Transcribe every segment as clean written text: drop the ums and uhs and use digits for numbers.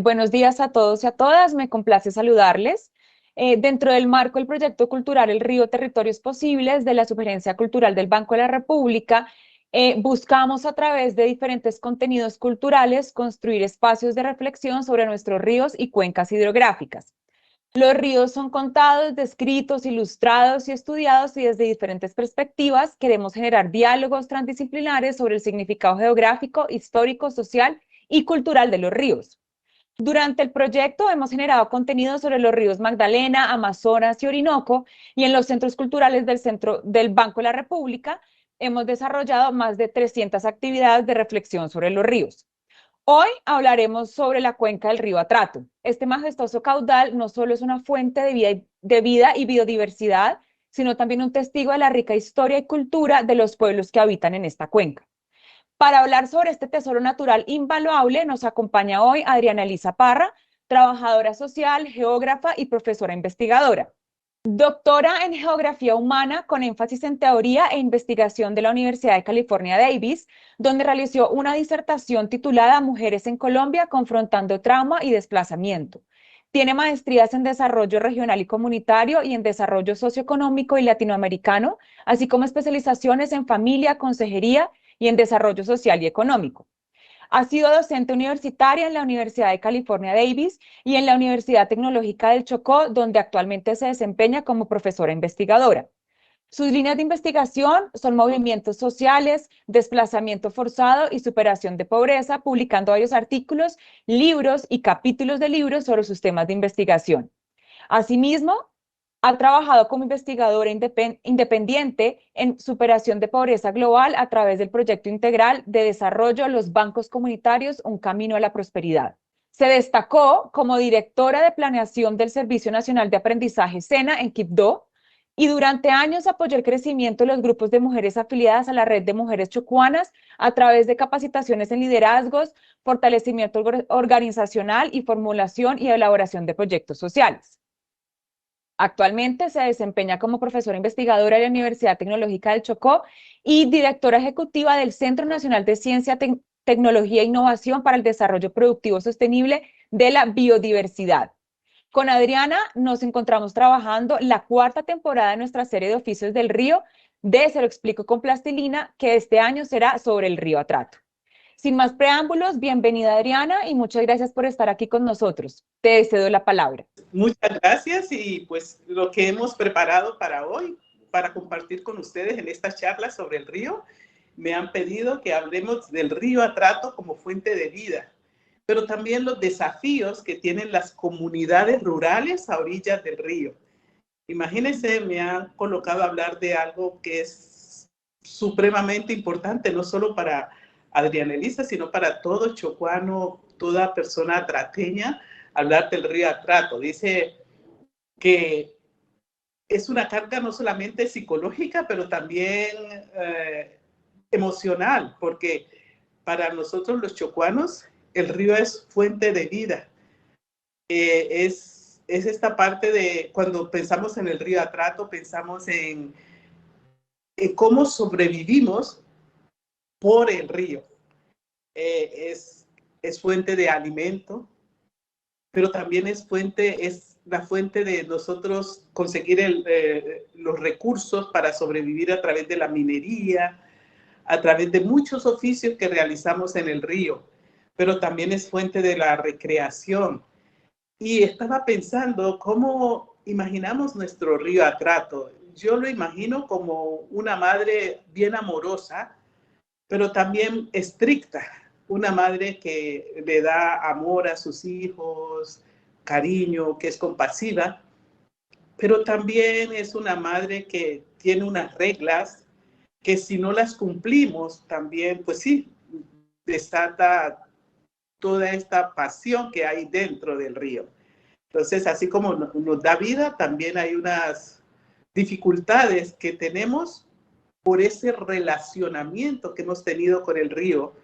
Buenos días a todos y a todas, me complace saludarles. Dentro del marco del proyecto cultural El Río Territorios Posibles de la Sugerencia Cultural del Banco de la República, buscamos a través de diferentes contenidos culturales construir espacios de reflexión sobre nuestros ríos y cuencas hidrográficas. Los ríos son contados, descritos, ilustrados y estudiados y desde diferentes perspectivas queremos generar diálogos transdisciplinares sobre el significado geográfico, histórico, social y cultural de los ríos. Durante el proyecto hemos generado contenido sobre los ríos Magdalena, Amazonas y Orinoco, y en los centros culturales del Centro del Banco de la República hemos desarrollado más de 300 actividades de reflexión sobre los ríos. Hoy hablaremos sobre la cuenca del río Atrato. Este majestuoso caudal no solo es una fuente de vida y biodiversidad, sino también un testigo de la rica historia y cultura de los pueblos que habitan en esta cuenca. Para hablar sobre este tesoro natural invaluable, nos acompaña hoy Adriana Elisa Parra, trabajadora social, geógrafa y profesora investigadora. Doctora en Geografía Humana con énfasis en teoría e investigación de la Universidad de California, Davis, donde realizó una disertación titulada Mujeres en Colombia, confrontando trauma y desplazamiento. Tiene maestrías en desarrollo regional y comunitario y en desarrollo socioeconómico y latinoamericano, así como especializaciones en familia, consejería y en desarrollo social y económico. Ha sido docente universitaria en la Universidad de California, Davis y en la Universidad Tecnológica del Chocó, donde actualmente se desempeña como profesora investigadora. Sus líneas de investigación son movimientos sociales, desplazamiento forzado y superación de pobreza, publicando varios artículos, libros y capítulos de libros sobre sus temas de investigación. Asimismo, ha trabajado como investigadora independiente en superación de pobreza global a través del proyecto integral de desarrollo Los Bancos Comunitarios, un camino a la prosperidad. Se destacó como directora de planeación del Servicio Nacional de Aprendizaje SENA en Quibdó y durante años apoyó el crecimiento de los grupos de mujeres afiliadas a la red de mujeres chocuanas a través de capacitaciones en liderazgos, fortalecimiento organizacional y formulación y elaboración de proyectos sociales. Actualmente se desempeña como profesora investigadora de la Universidad Tecnológica del Chocó y directora ejecutiva del Centro Nacional de Ciencia, Tecnología e Innovación para el Desarrollo Productivo Sostenible de la Biodiversidad. Con Adriana nos encontramos trabajando la cuarta temporada de nuestra serie de oficios del río de Se lo explico con plastilina, que este año será sobre el río Atrato. Sin más preámbulos, bienvenida Adriana y muchas gracias por estar aquí con nosotros. Te cedo la palabra. Muchas gracias y pues lo que hemos preparado para hoy, para compartir con ustedes en esta charla sobre el río, me han pedido que hablemos del río Atrato como fuente de vida, pero también los desafíos que tienen las comunidades rurales a orillas del río. Imagínense, me han colocado a hablar de algo que es supremamente importante, no solo para Adriana Elisa, sino para todo chocuano, toda persona atrateña, hablar del río Atrato. Dice que es una carga no solamente psicológica, pero también emocional, porque para nosotros los chocuanos el río es fuente de vida. Es esta parte de cuando pensamos en el río Atrato, pensamos en cómo sobrevivimos por el río. Es fuente de alimento, pero también es la fuente de nosotros conseguir los recursos para sobrevivir a través de la minería, a través de muchos oficios que realizamos en el río, pero también es fuente de la recreación. Y estaba pensando cómo imaginamos nuestro río Atrato. Yo lo imagino como una madre bien amorosa, pero también estricta, una madre que le da amor a sus hijos, cariño, que es compasiva, pero también es una madre que tiene unas reglas que si no las cumplimos también, pues sí, desata toda esta pasión que hay dentro del río. Entonces, así como nos da vida, también hay unas dificultades que tenemos por ese relacionamiento que hemos tenido con el río,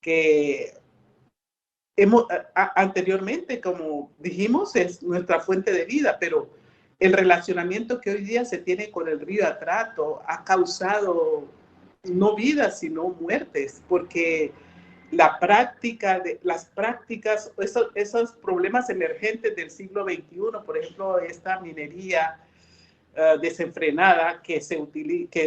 que anteriormente, como dijimos, es nuestra fuente de vida, pero el relacionamiento que hoy día se tiene con el río Atrato ha causado no vidas, sino muertes, porque las prácticas, esos problemas emergentes del siglo XXI, por ejemplo, esta minería desenfrenada que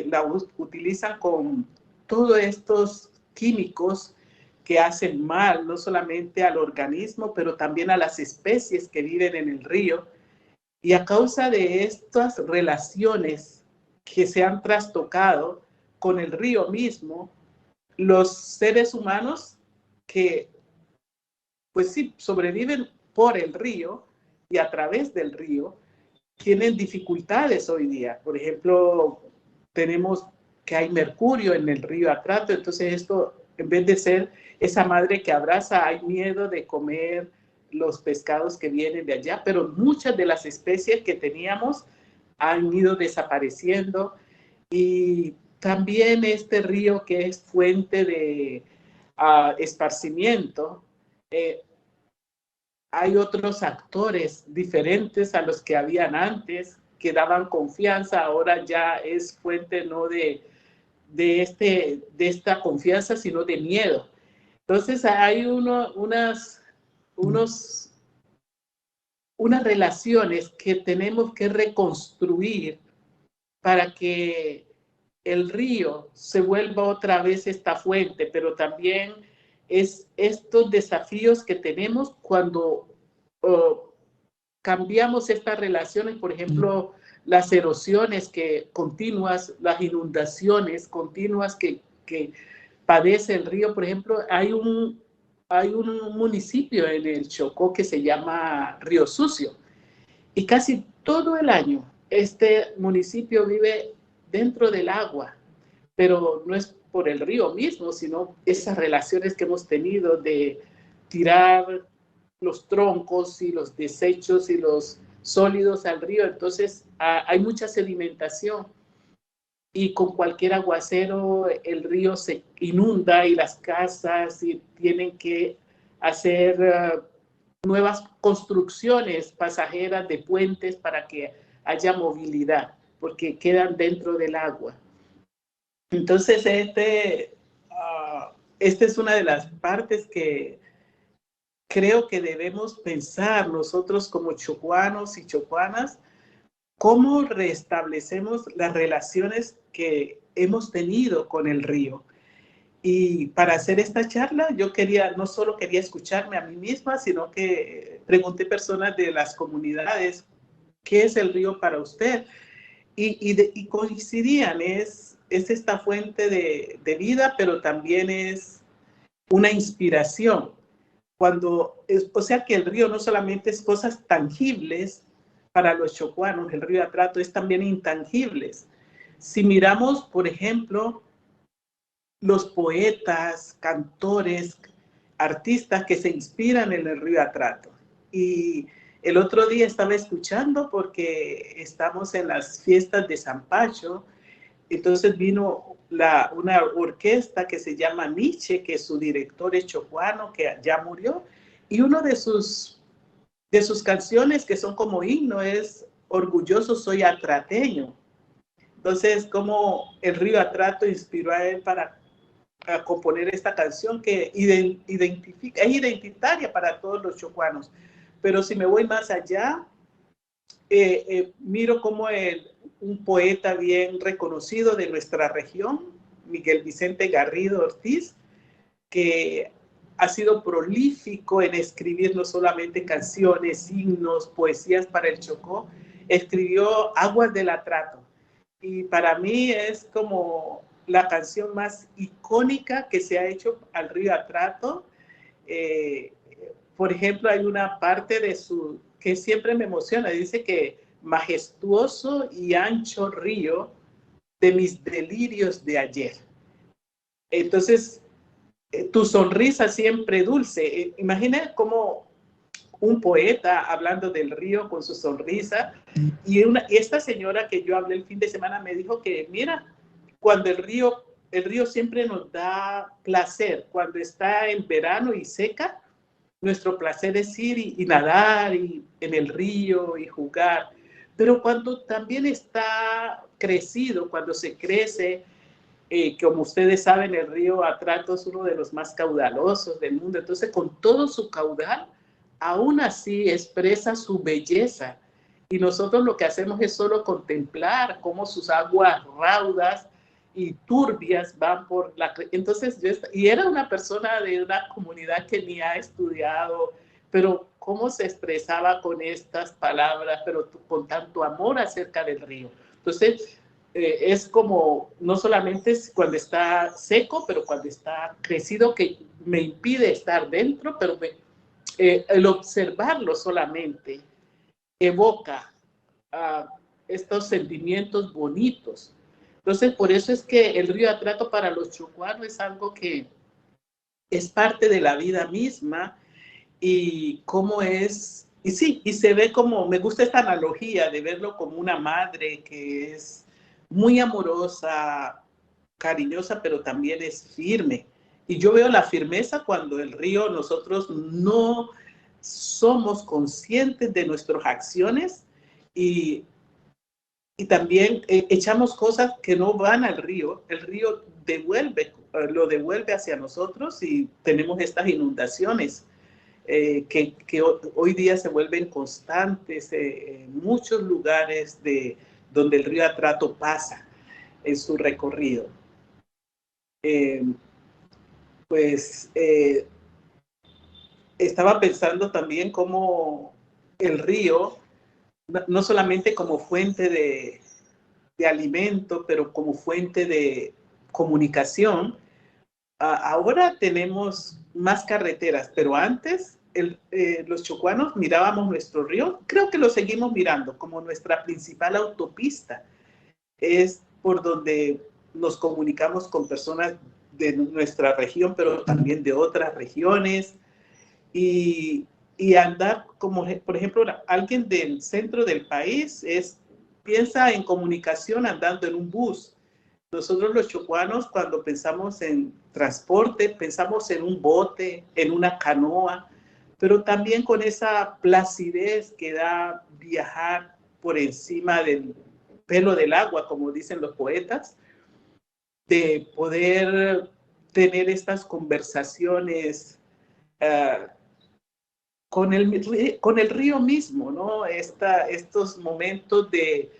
la utilizan con todos estos químicos que hacen mal no solamente al organismo, pero también a las especies que viven en el río. Y a causa de estas relaciones que se han trastocado con el río mismo, los seres humanos que, pues sí, sobreviven por el río y a través del río, tienen dificultades hoy día. Por ejemplo, tenemos que hay mercurio en el río Atrato, entonces esto, en vez de ser esa madre que abraza, hay miedo de comer los pescados que vienen de allá, pero muchas de las especies que teníamos han ido desapareciendo. Y también este río que es fuente de esparcimiento, hay otros actores diferentes a los que habían antes, que daban confianza, ahora ya es fuente no de esta confianza, sino de miedo. Entonces hay unas relaciones que tenemos que reconstruir para que el río se vuelva otra vez esta fuente, pero también es estos desafíos que tenemos cuando cambiamos estas relaciones, por ejemplo, las erosiones continuas, las inundaciones continuas que padece el río. Por ejemplo, hay un municipio en el Chocó que se llama Río Sucio, y casi todo el año este municipio vive dentro del agua, pero no es por el río mismo, sino esas relaciones que hemos tenido de tirar los troncos y los desechos y los sólidos al río. Entonces hay mucha sedimentación y con cualquier aguacero el río se inunda y las casas y tienen que hacer nuevas construcciones pasajeras de puentes para que haya movilidad, porque quedan dentro del agua. Entonces, esta es una de las partes que creo que debemos pensar nosotros como chocuanos y chocuanas, cómo restablecemos las relaciones que hemos tenido con el río. Y para hacer esta charla, yo no solo quería escucharme a mí misma, sino que pregunté a personas de las comunidades, ¿qué es el río para usted? Y coincidían, es esta fuente de vida, pero también es una inspiración. O sea que el río no solamente es cosas tangibles para los chocuanos, el río Atrato es también intangibles. Si miramos, por ejemplo, los poetas, cantores, artistas que se inspiran en el río Atrato. Y el otro día estaba escuchando porque estamos en las fiestas de San Pacho, entonces vino una orquesta que se llama Nietzsche, que su director es chocuano, que ya murió, y uno de sus canciones que son como himno es Orgulloso soy atrateño. Entonces, como el río Atrato inspiró a él para componer esta canción que es identitaria para todos los chocuanos. Pero si me voy más allá, miro como un poeta bien reconocido de nuestra región, Miguel Vicente Garrido Ortiz, que ha sido prolífico en escribir no solamente canciones, himnos, poesías para el Chocó, escribió Aguas del Atrato. Y para mí es como la canción más icónica que se ha hecho al río Atrato. Por ejemplo, hay una parte que siempre me emociona, dice que majestuoso y ancho río de mis delirios de ayer. Entonces, tu sonrisa siempre dulce. Imagina como un poeta hablando del río con su sonrisa. Y esta señora que yo hablé el fin de semana me dijo que, mira, cuando el río siempre nos da placer. Cuando está en verano y seca, nuestro placer es ir y nadar en el río y jugar. Pero cuando también está crecido, cuando se crece, Como ustedes saben, el río Atrato es uno de los más caudalosos del mundo. Entonces, con todo su caudal, aún así expresa su belleza. Y nosotros lo que hacemos es solo contemplar cómo sus aguas raudas y turbias van por la... Entonces, y era una persona de una comunidad que ni ha estudiado, pero cómo se expresaba con estas palabras, pero con tanto amor acerca del río. Entonces, es como, no solamente es cuando está seco, pero cuando está crecido, que me impide estar dentro, pero el observarlo solamente evoca estos sentimientos bonitos. Entonces, por eso es que el río Atrato para los chocuanos es algo que es parte de la vida misma y cómo es, y sí, y se ve como, me gusta esta analogía de verlo como una madre que es muy amorosa, cariñosa, pero también es firme. Y yo veo la firmeza cuando el río, nosotros no somos conscientes de nuestras acciones y, y también echamos cosas que no van al río. El río lo devuelve hacia nosotros y tenemos estas inundaciones que hoy día se vuelven constantes en muchos lugares donde el río Atrato pasa en su recorrido. Eh, pues estaba pensando también cómo el río, no solamente como fuente de alimento, pero como fuente de comunicación. Ahora tenemos más carreteras, pero antes los chocuanos mirábamos nuestro río, creo que lo seguimos mirando como nuestra principal autopista. Es por donde nos comunicamos con personas de nuestra región, pero también de otras regiones. Y, y andar como, por ejemplo, alguien del centro del país piensa en comunicación andando en un bus. Nosotros los chocuanos, cuando pensamos en transporte, pensamos en un bote, en una canoa, pero también con esa placidez que da viajar por encima del pelo del agua, como dicen los poetas, de poder tener estas conversaciones uh, con el río mismo, ¿no? Estos momentos eh,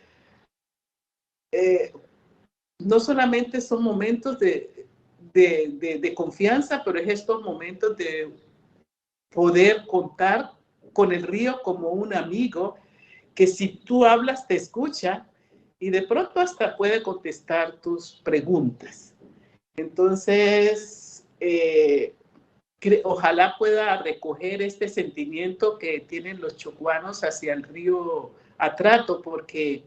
no solamente son momentos de confianza, pero es estos momentos de poder contar con el río como un amigo que si tú hablas te escucha y de pronto hasta puede contestar tus preguntas. Entonces, ojalá pueda recoger este sentimiento que tienen los chocuanos hacia el río Atrato, porque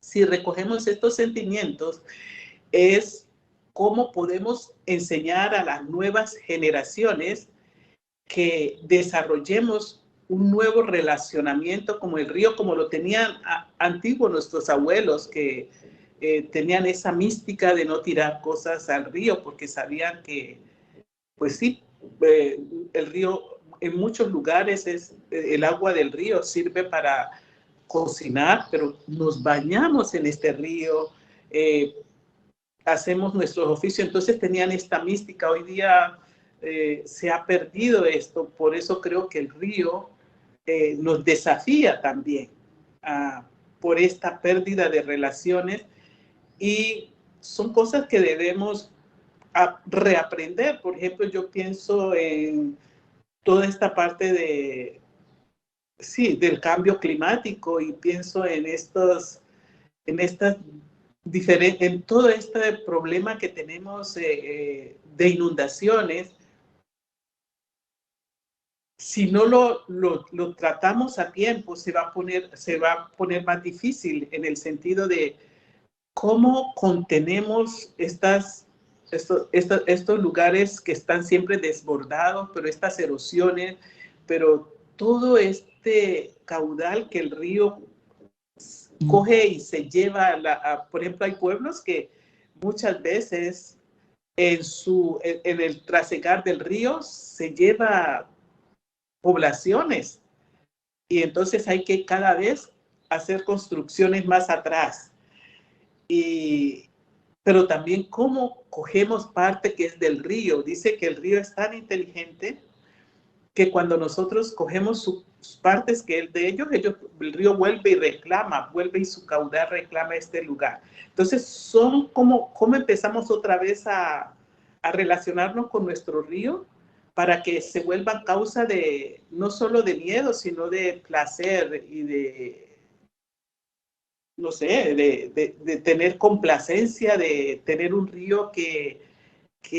si recogemos estos sentimientos, es cómo podemos enseñar a las nuevas generaciones que desarrollemos un nuevo relacionamiento como el río, como lo tenían antiguos nuestros abuelos, que tenían esa mística de no tirar cosas al río, porque sabían que, pues sí, el río en muchos lugares el agua del río sirve para cocinar, pero nos bañamos en este río, hacemos nuestros oficios, entonces tenían esta mística. Hoy día se ha perdido esto, por eso creo que el río nos desafía también por esta pérdida de relaciones y son cosas que debemos reaprender. Por ejemplo, yo pienso en toda esta parte sí, del cambio climático y pienso en estas en todo este problema que tenemos de inundaciones. Si no lo tratamos a tiempo, se va a poner más difícil en el sentido de cómo contenemos estos lugares que están siempre desbordados, pero estas erosiones, pero todo este caudal que el río coge y se lleva, por ejemplo, hay pueblos que muchas veces en el trasegar del río se lleva poblaciones y entonces hay que cada vez hacer construcciones más atrás. Y pero también cómo cogemos parte que es del río. Dice que el río es tan inteligente que cuando nosotros cogemos sus partes que es de ellos, el río vuelve y reclama, vuelve y su caudal reclama este lugar. Entonces son como empezamos otra vez a relacionarnos con nuestro río para que se vuelva causa de, no solo de miedo, sino de placer y de, no sé, de tener complacencia, de tener un río que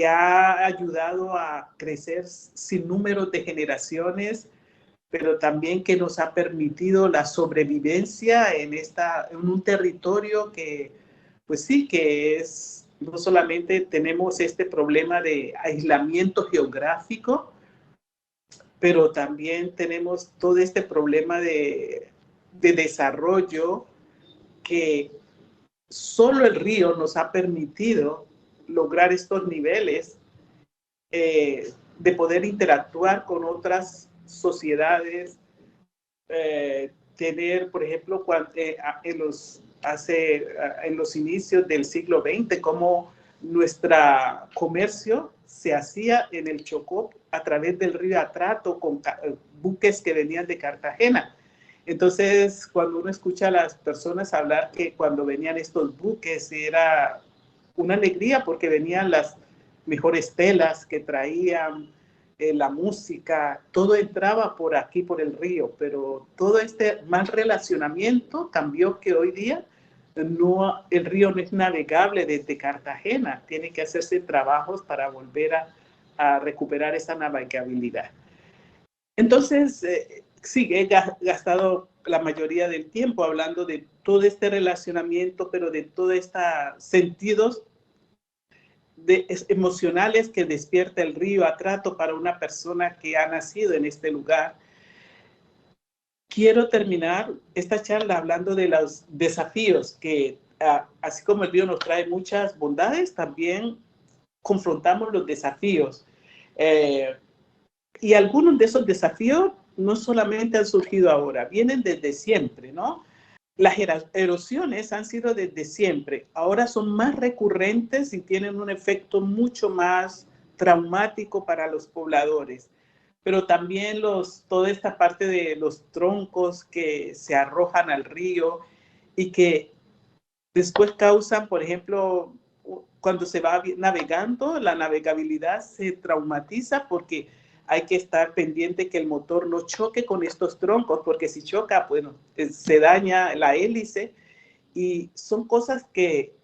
ha ayudado a crecer sin número de generaciones, pero también que nos ha permitido la sobrevivencia en un territorio que, pues sí, que es, no solamente tenemos este problema de aislamiento geográfico, pero también tenemos todo este problema de desarrollo que solo el río nos ha permitido lograr estos niveles de poder interactuar con otras sociedades, tener, por ejemplo, en los inicios del siglo XX, cómo nuestro comercio se hacía en el Chocó a través del río Atrato con buques que venían de Cartagena. Entonces, cuando uno escucha a las personas hablar que cuando venían estos buques era una alegría porque venían las mejores telas que traían, la música, todo entraba por aquí, por el río, pero todo este mal relacionamiento cambió que hoy día el río no es navegable desde Cartagena, tiene que hacerse trabajos para volver a recuperar esa navegabilidad. Entonces, sí, he gastado la mayoría del tiempo hablando de todo este relacionamiento, pero de todos estos sentidos emocionales que despierta el río Atrato para una persona que ha nacido en este lugar. Quiero terminar esta charla hablando de los desafíos que, así como el río nos trae muchas bondades, también confrontamos los desafíos. Y algunos de esos desafíos no solamente han surgido ahora, vienen desde siempre, ¿no? Las erosiones han sido desde siempre, ahora son más recurrentes y tienen un efecto mucho más traumático para los pobladores. Pero también toda esta parte de los troncos que se arrojan al río y que después causan, por ejemplo, cuando se va navegando, la navegabilidad se traumatiza porque hay que estar pendiente que el motor no choque con estos troncos, porque si choca, bueno, se daña la hélice y son cosas que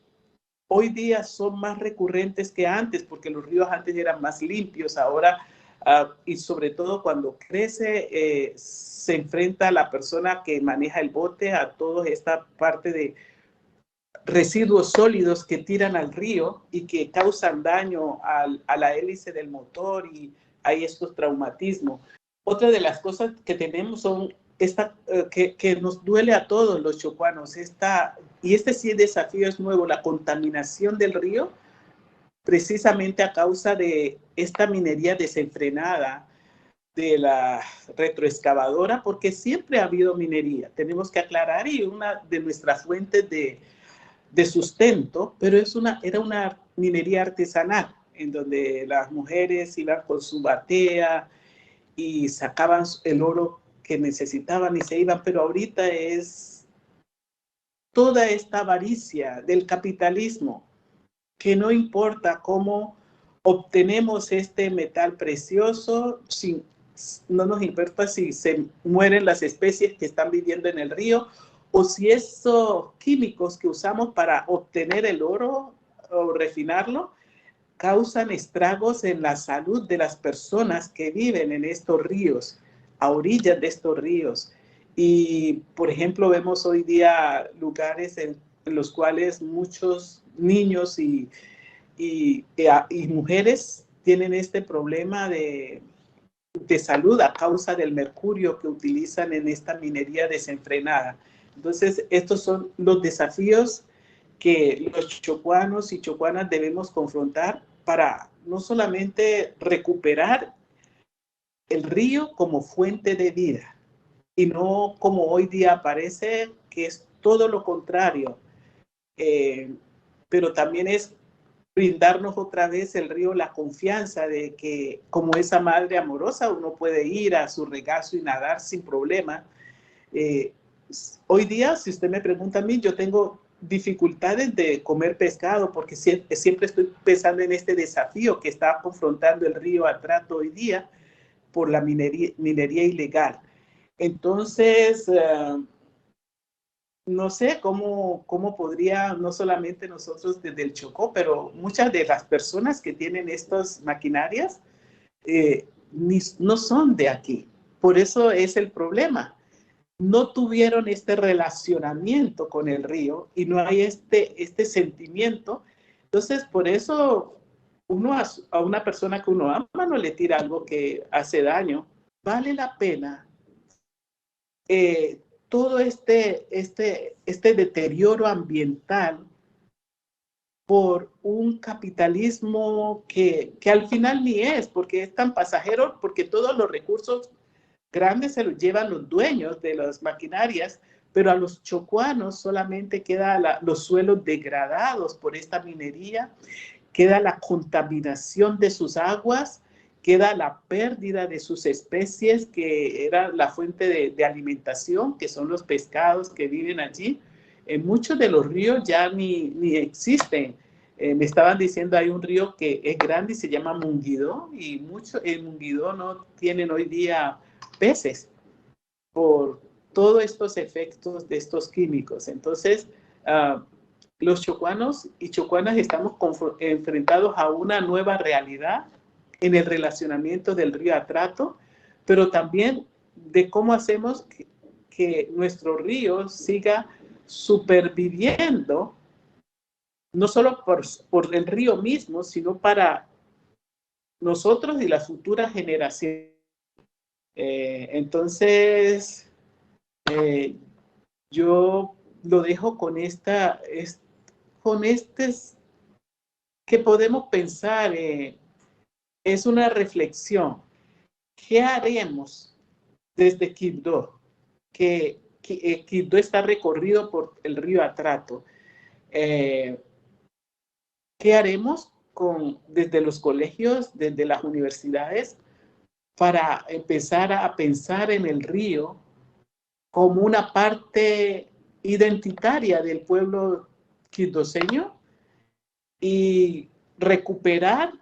hoy día son más recurrentes que antes, porque los ríos antes eran más limpios, ahora, y sobre todo cuando crece, se enfrenta a la persona que maneja el bote a toda esta parte de residuos sólidos que tiran al río y que causan daño a la hélice del motor y hay estos traumatismos. Otra de las cosas que tenemos son que nos duele a todos los chocuanos, y este sí desafío es nuevo, la contaminación del río, precisamente a causa de esta minería desenfrenada de la retroexcavadora, porque siempre ha habido minería, tenemos que aclarar, y una de nuestras fuentes de sustento, pero era una minería artesanal, en donde las mujeres iban con su batea y sacaban el oro que necesitaban y se iban, pero ahorita es toda esta avaricia del capitalismo, que no importa cómo obtenemos este metal precioso, no nos importa si se mueren las especies que están viviendo en el río o si esos químicos que usamos para obtener el oro o refinarlo causan estragos en la salud de las personas que viven en estos ríos, a orillas de estos ríos. Y, por ejemplo, vemos hoy día lugares en los cuales muchos niños y mujeres tienen este problema de salud a causa del mercurio que utilizan en esta minería desenfrenada. Entonces, estos son los desafíos que los chocuanos y chocuanas debemos confrontar para no solamente recuperar el río como fuente de vida, y no como hoy día parece que es todo lo contrario. pero también es brindarnos otra vez el río la confianza de que como esa madre amorosa uno puede ir a su regazo y nadar sin problema. Hoy día, si usted me pregunta a mí, yo tengo dificultades de comer pescado porque siempre estoy pensando en este desafío que está confrontando el río Atrato hoy día por la minería ilegal. Entonces, no sé cómo podría, no solamente nosotros desde el Chocó, pero muchas de las personas que tienen estas maquinarias no son de aquí. Por eso es el problema. No tuvieron este relacionamiento con el río y no hay este sentimiento. Entonces, por eso uno a una persona que uno ama no le tira algo que hace daño. Vale la pena todo este deterioro ambiental por un capitalismo que al final ni es, porque es tan pasajero, porque todos los recursos grandes se los llevan los dueños de las maquinarias, pero a los chocuanos solamente quedan los suelos degradados por esta minería, queda la contaminación de sus aguas, queda la pérdida de sus especies, que era la fuente de alimentación, que son los pescados que viven allí. En muchos de los ríos ya ni existen. Me estaban diciendo, hay un río que es grande y se llama Munguidó, y en Munguidó no tienen hoy día peces por todos estos efectos de estos químicos. Entonces, los chocuanos y chocuanas estamos enfrentados a una nueva realidad en el relacionamiento del río Atrato, pero también de cómo hacemos que nuestro río siga superviviendo, no solo por el río mismo, sino para nosotros y las futuras generaciones. Entonces, yo lo dejo con que podemos pensar, es una reflexión. ¿Qué haremos desde Quibdó? Que Quibdó está recorrido por el río Atrato. ¿Qué haremos desde los colegios, desde las universidades, para empezar a pensar en el río como una parte identitaria del pueblo quibdoseño y recuperar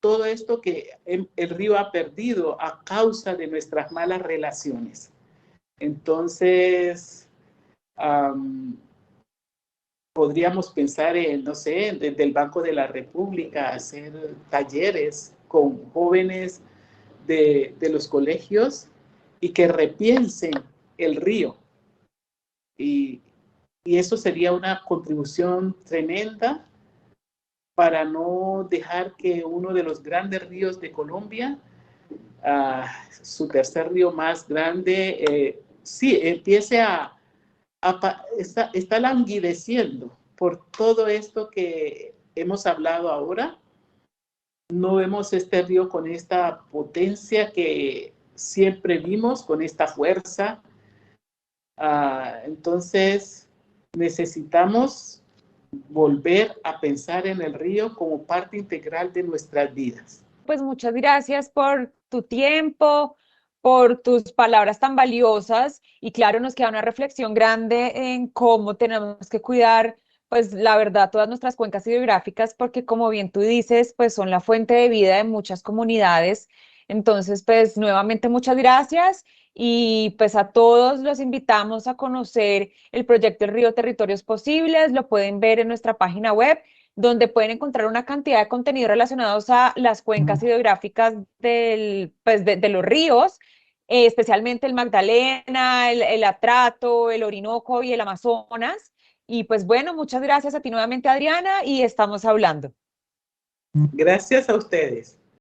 todo esto que el río ha perdido a causa de nuestras malas relaciones? Entonces, podríamos pensar en, no sé, desde el Banco de la República, hacer talleres con jóvenes de los colegios y que repiensen el río. Y eso sería una contribución tremenda para no dejar que uno de los grandes ríos de Colombia, su tercer río más grande, sí, empiece está languideciendo por todo esto que hemos hablado ahora. No vemos este río con esta potencia que siempre vimos, con esta fuerza. Entonces, necesitamos volver a pensar en el río como parte integral de nuestras vidas. Pues muchas gracias por tu tiempo, por tus palabras tan valiosas y claro, nos queda una reflexión grande en cómo tenemos que cuidar, pues la verdad, todas nuestras cuencas hidrográficas porque como bien tú dices, pues son la fuente de vida de muchas comunidades. Entonces, pues nuevamente muchas gracias y pues a todos los invitamos a conocer el proyecto El Río Territorios Posibles, lo pueden ver en nuestra página web donde pueden encontrar una cantidad de contenidos relacionados a las cuencas hidrográficas pues de los ríos, especialmente el Magdalena, el Atrato, el Orinoco y el Amazonas. Y pues bueno, muchas gracias a ti nuevamente, Adriana, y estamos hablando. Gracias a ustedes.